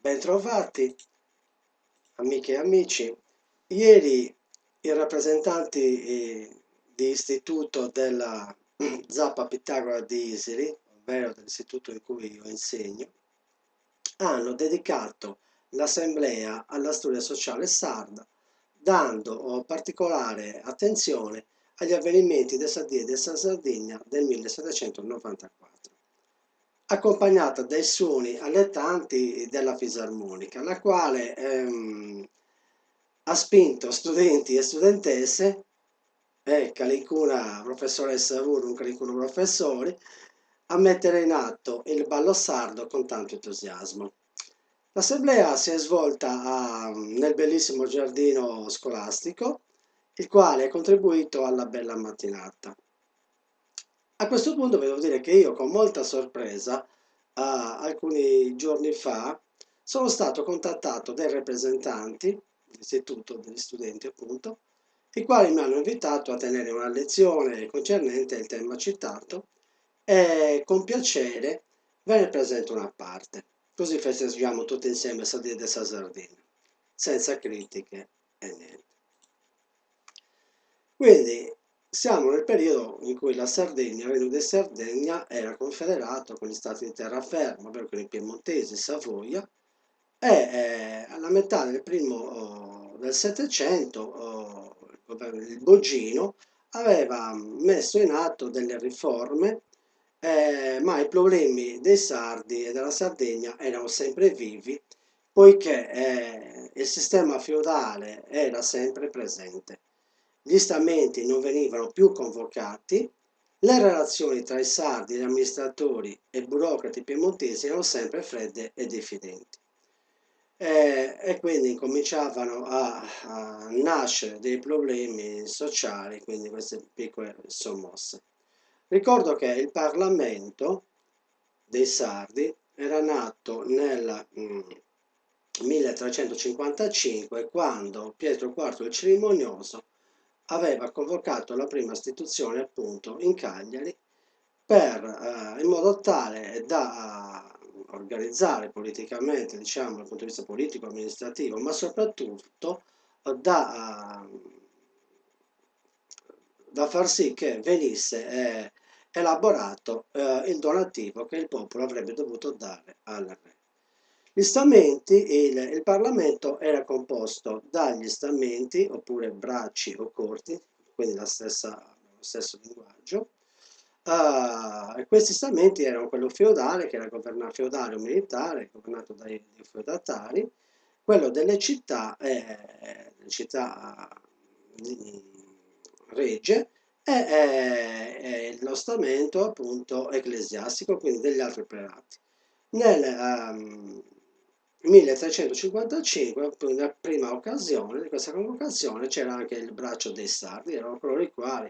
Bentrovati, amiche e amici. Ieri i rappresentanti di istituto della Zappa Pitagora di Iseri, ovvero dell'istituto in cui io insegno, hanno dedicato l'assemblea alla storia sociale sarda, dando particolare attenzione agli avvenimenti del Sardia e della Sardegna del 1794, accompagnata dai suoni allettanti della fisarmonica, la quale ha spinto studenti e studentesse, calicuna professoressa Vurum, calicuna professori, a mettere in atto il ballo sardo con tanto entusiasmo. L'assemblea si è svolta nel bellissimo giardino scolastico, il quale ha contribuito alla bella mattinata. A questo punto devo dire che io con molta sorpresa, alcuni giorni fa, sono stato contattato dai rappresentanti dell'istituto, degli studenti appunto, i quali mi hanno invitato a tenere una lezione concernente il tema citato e con piacere ve ne presento una parte, così festeggiamo tutti insieme Sadia de Sardegna, senza critiche e niente. Quindi siamo nel periodo in cui la Sardegna, il Regno di Sardegna, era confederato con gli stati di terraferma, ovvero con i piemontesi, Savoia, e alla metà del Settecento il Bogino aveva messo in atto delle riforme, ma i problemi dei sardi e della Sardegna erano sempre vivi, poiché il sistema feudale era sempre presente. Gli stamenti non venivano più convocati, le relazioni tra i sardi, gli amministratori e burocrati piemontesi erano sempre fredde e diffidenti. E quindi cominciavano a nascere dei problemi sociali, quindi queste piccole sommosse. Ricordo che il Parlamento dei Sardi era nato nel 1355, quando Pietro IV il Cerimonioso aveva convocato la prima istituzione appunto in Cagliari in modo tale da organizzare politicamente, diciamo, dal punto di vista politico, amministrativo, ma soprattutto da, da far sì che venisse elaborato il donativo che il popolo avrebbe dovuto dare al re. Gli stamenti, il Parlamento era composto dagli stamenti, oppure bracci o corti, quindi lo stesso linguaggio. Questi stamenti erano quello feudale, che era governato feudale o militare, governato dai feudatari, quello delle città, regge, lo stamento appunto ecclesiastico, quindi degli altri prelati. Nel 1355, la prima occasione di questa convocazione, c'era anche il braccio dei sardi, erano coloro i quali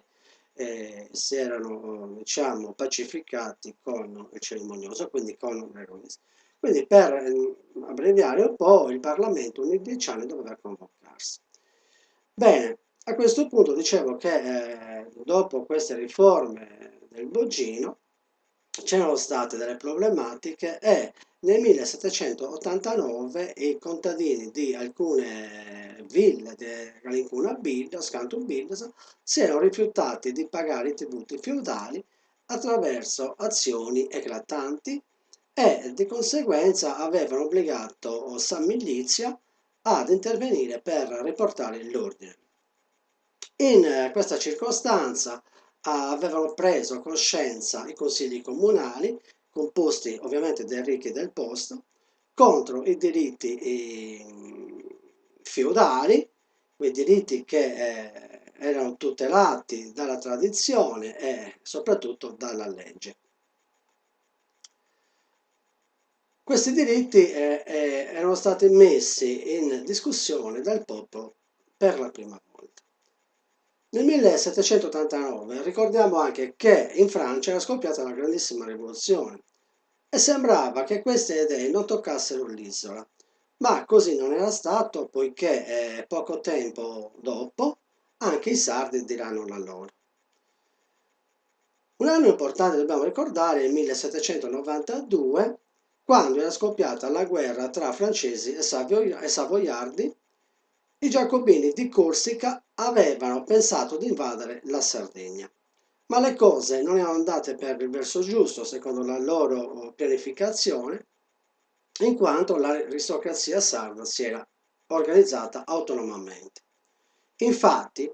si erano, diciamo, pacificati con il cerimonioso, quindi con l'eroismo. Quindi per abbreviare un po', il Parlamento ogni 10 anni doveva convocarsi. Bene, a questo punto dicevo che dopo queste riforme del Bogino c'erano state delle problematiche e nel 1789 i contadini di alcune ville di Galincuna Bildas, Canton Bildas, si erano rifiutati di pagare i tributi feudali attraverso azioni eclatanti e di conseguenza avevano obbligato San Milizia ad intervenire per riportare l'ordine. In questa circostanza avevano preso coscienza i consigli comunali, composti ovviamente dai ricchi del posto, contro i diritti feudali, quei diritti che erano tutelati dalla tradizione e soprattutto dalla legge. Questi diritti erano stati messi in discussione dal popolo per la prima volta. Nel 1789 ricordiamo anche che in Francia era scoppiata la grandissima rivoluzione e sembrava che queste idee non toccassero l'isola, ma così non era stato, poiché poco tempo dopo anche i sardi diranno la loro. Un anno importante dobbiamo ricordare il 1792, quando era scoppiata la guerra tra francesi e savoiardi, i giacobini di Corsica avevano pensato di invadere la Sardegna. Ma le cose non erano andate per il verso giusto, secondo la loro pianificazione, in quanto l'aristocrazia sarda si era organizzata autonomamente. Infatti,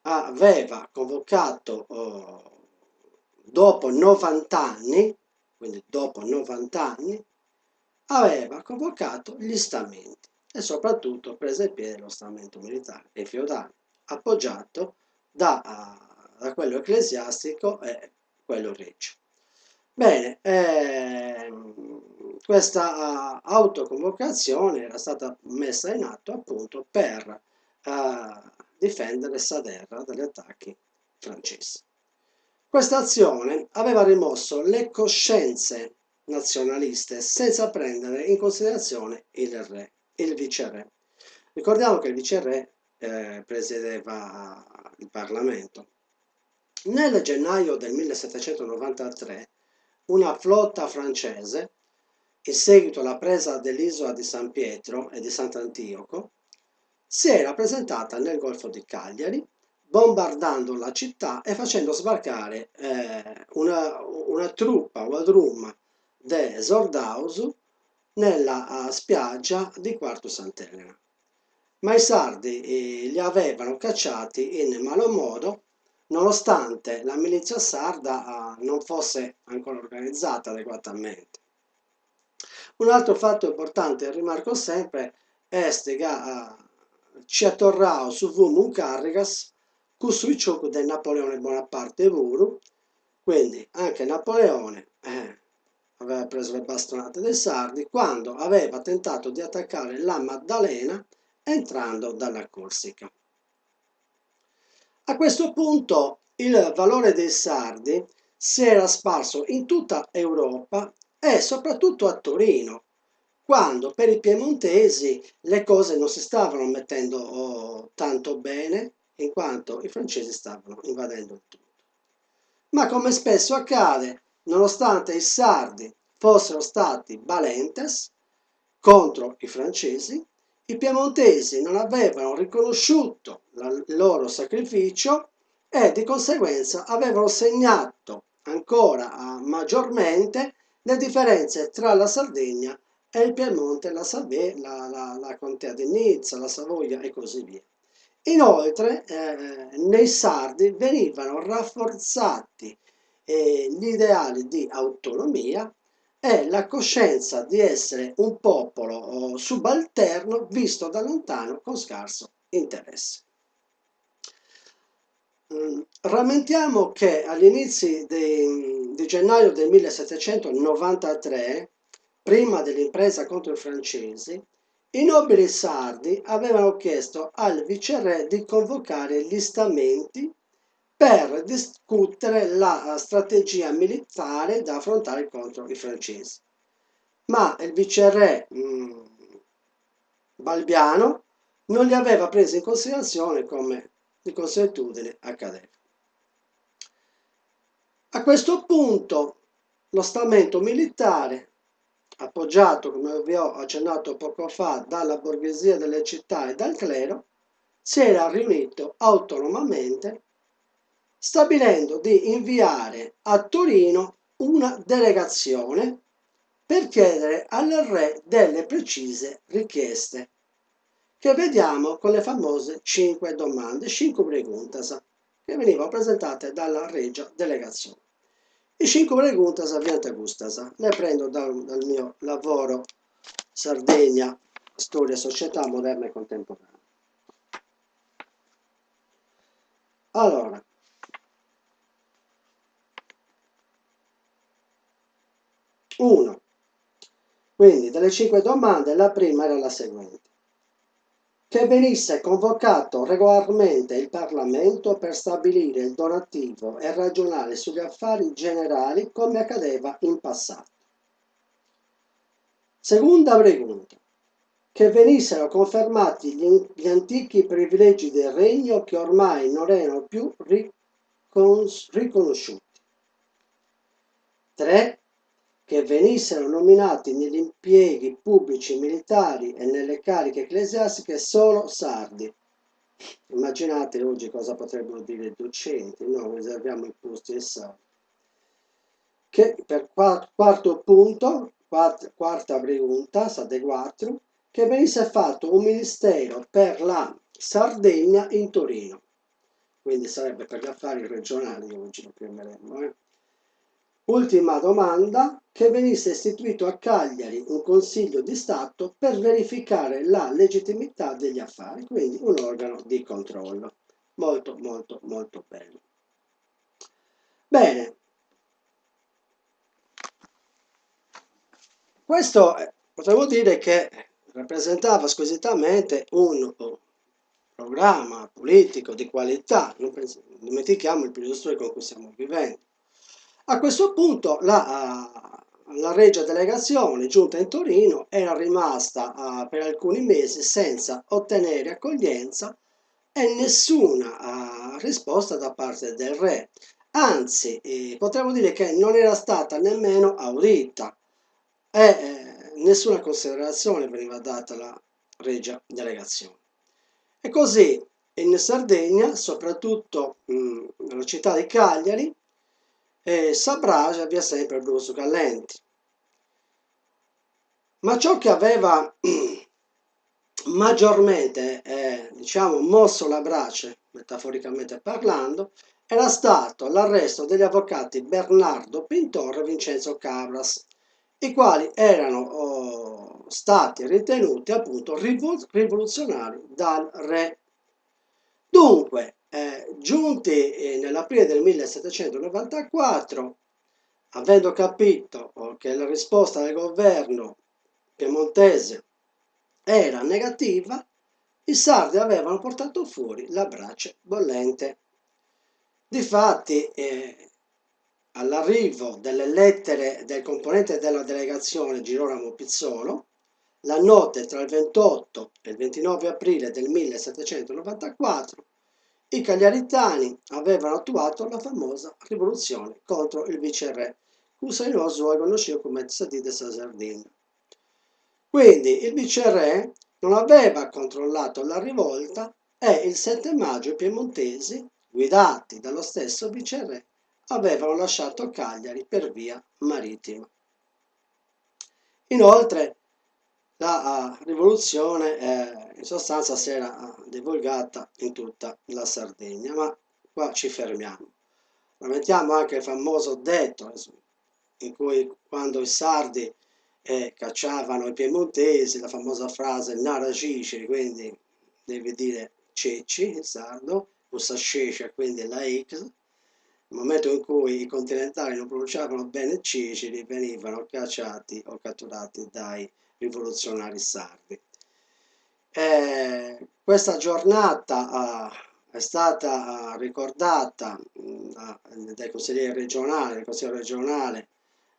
aveva convocato dopo 90 anni, quindi dopo 90 anni, aveva convocato gli stamenti e soprattutto prese il piede lo stamento militare e feudale, appoggiato da quello ecclesiastico e quello regio. Bene, questa autoconvocazione era stata messa in atto appunto per difendere Saderra dagli attacchi francesi. Questa azione aveva rimosso le coscienze nazionaliste senza prendere in considerazione il viceré. Ricordiamo che il viceré presiedeva il Parlamento. Nel gennaio del 1793 una flotta francese, in seguito alla presa dell'isola di San Pietro e di Sant'Antioco, si era presentata nel Golfo di Cagliari, bombardando la città e facendo sbarcare una truppa, Wadrum, de Sordausu, nella spiaggia di Quarto Sant'Elena. Ma i sardi li avevano cacciati in malo modo, nonostante la milizia sarda non fosse ancora organizzata adeguatamente. Un altro fatto importante, rimarco sempre, è che ci attorrao su un carrigas costruito da Napoleone Bonaparte Vuru, quindi anche Napoleone aveva preso le bastonate dei sardi quando aveva tentato di attaccare la Maddalena entrando dalla Corsica. A questo punto il valore dei sardi si era sparso in tutta Europa e soprattutto a Torino, quando per i piemontesi le cose non si stavano mettendo tanto bene, in quanto i francesi stavano invadendo il tutto. Ma come spesso accade, nonostante i sardi fossero stati valentes contro i francesi, i piemontesi non avevano riconosciuto il loro sacrificio e di conseguenza avevano segnato ancora maggiormente le differenze tra la Sardegna e il Piemonte, la contea di Nizza, la Savoia e così via. Inoltre, nei sardi venivano rafforzati gli ideali di autonomia e la coscienza di essere un popolo subalterno visto da lontano con scarso interesse. Rammentiamo che agli inizi di gennaio del 1793, prima dell'impresa contro i francesi, i nobili sardi avevano chiesto al viceré di convocare gli stamenti per discutere la strategia militare da affrontare contro i francesi. Ma il viceré Balbiano non li aveva presi in considerazione come di consuetudine accadeva. A questo punto lo stamento militare, appoggiato, come vi ho accennato poco fa, dalla borghesia delle città e dal clero, si era riunito autonomamente, stabilendo di inviare a Torino una delegazione per chiedere al re delle precise richieste, che vediamo con le famose 5 domande, 5 preguntas, che venivano presentate dalla regia delegazione. I 5 preguntas avviate gustas, le prendo dal mio lavoro Sardegna, storia e società moderna e contemporanea. Allora, uno. Quindi delle 5 domande la prima era la seguente: che venisse convocato regolarmente il Parlamento per stabilire il donativo e ragionare sugli affari generali come accadeva in passato. Seconda pregunta: che venissero confermati gli antichi privilegi del regno che ormai non erano più riconosciuti. 3. che venissero nominati negli impieghi pubblici militari e nelle cariche ecclesiastiche solo sardi. Immaginate oggi cosa potrebbero dire i docenti, noi riserviamo i posti ai sardi. Che per quarto punto, quarta pregunta, state 4, che venisse fatto un ministero per la Sardegna in Torino. Quindi sarebbe per gli affari regionali, oggi lo chiameremmo. Ultima domanda, che venisse istituito a Cagliari un Consiglio di Stato per verificare la legittimità degli affari, quindi un organo di controllo. Molto, molto, molto bello. Bene, questo potremmo dire che rappresentava squisitamente un programma politico di qualità, non dimentichiamo il periodo storico in cui stiamo vivendo. A questo punto la Regia Delegazione giunta in Torino era rimasta per alcuni mesi senza ottenere accoglienza e nessuna risposta da parte del re. Anzi, potremmo dire che non era stata nemmeno audita e nessuna considerazione veniva data alla Regia Delegazione. E così in Sardegna, soprattutto nella città di Cagliari, Sabrage aveva sempre Bruno Gallenti. Ma ciò che aveva maggiormente diciamo, mosso la brace, metaforicamente parlando, era stato l'arresto degli avvocati Bernardo Pintor e Vincenzo Cabras, i quali erano stati ritenuti appunto rivoluzionari dal re. Dunque, giunti nell'aprile del 1794, avendo capito che la risposta del governo piemontese era negativa, i sardi avevano portato fuori la brace bollente. Difatti, all'arrivo delle lettere del componente della delegazione Girolamo Pizzolo, la notte tra il 28 e il 29 aprile del 1794, i cagliaritani avevano attuato la famosa rivoluzione contro il viceré, cui noi conosciamo come Tzadì de Sardegna. Quindi il viceré non aveva controllato la rivolta e il 7 maggio i piemontesi, guidati dallo stesso viceré, avevano lasciato Cagliari per via marittima. Inoltre la rivoluzione in sostanza si era divulgata in tutta la Sardegna, ma qua ci fermiamo. Lamentiamo anche il famoso detto in cui quando i sardi cacciavano i piemontesi, la famosa frase nara cici, quindi devi dire cecci in sardo, usa scecia, quindi la X. Nel momento in cui i continentali non pronunciavano bene Cicili, venivano cacciati o catturati dai rivoluzionari sardi. Questa giornata è stata ricordata dai consiglieri regionali, del Consiglio regionale,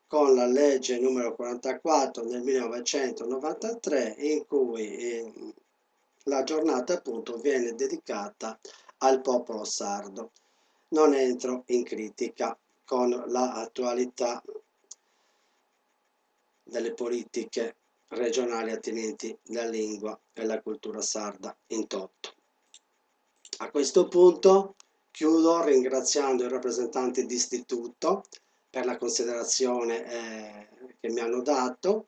con la legge numero 44 del 1993, in cui la giornata appunto viene dedicata al popolo sardo. Non entro in critica con l'attualità delle politiche regionali attinenti alla lingua e alla cultura sarda in toto. A questo punto chiudo ringraziando i rappresentanti d'istituto per la considerazione che mi hanno dato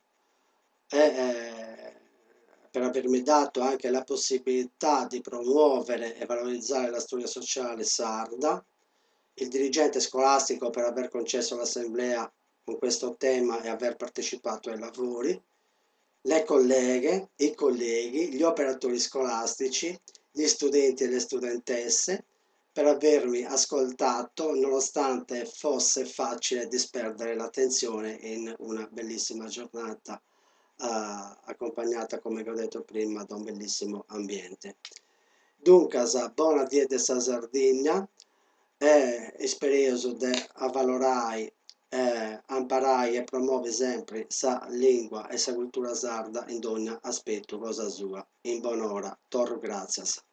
e per avermi dato anche la possibilità di promuovere e valorizzare la storia sociale sarda, il dirigente scolastico per aver concesso l'assemblea con questo tema e aver partecipato ai lavori, le colleghe, i colleghi, gli operatori scolastici, gli studenti e le studentesse, per avermi ascoltato nonostante fosse facile disperdere l'attenzione in una bellissima giornata accompagnata, come vi ho detto prima, da un bellissimo ambiente. Dunque, buona dieta sa Sardegna e spero di avvalorai imparai e promuove sempre sa lingua e sa cultura sarda in ogni aspetto cosa sua. In buon'ora, Tor gracias.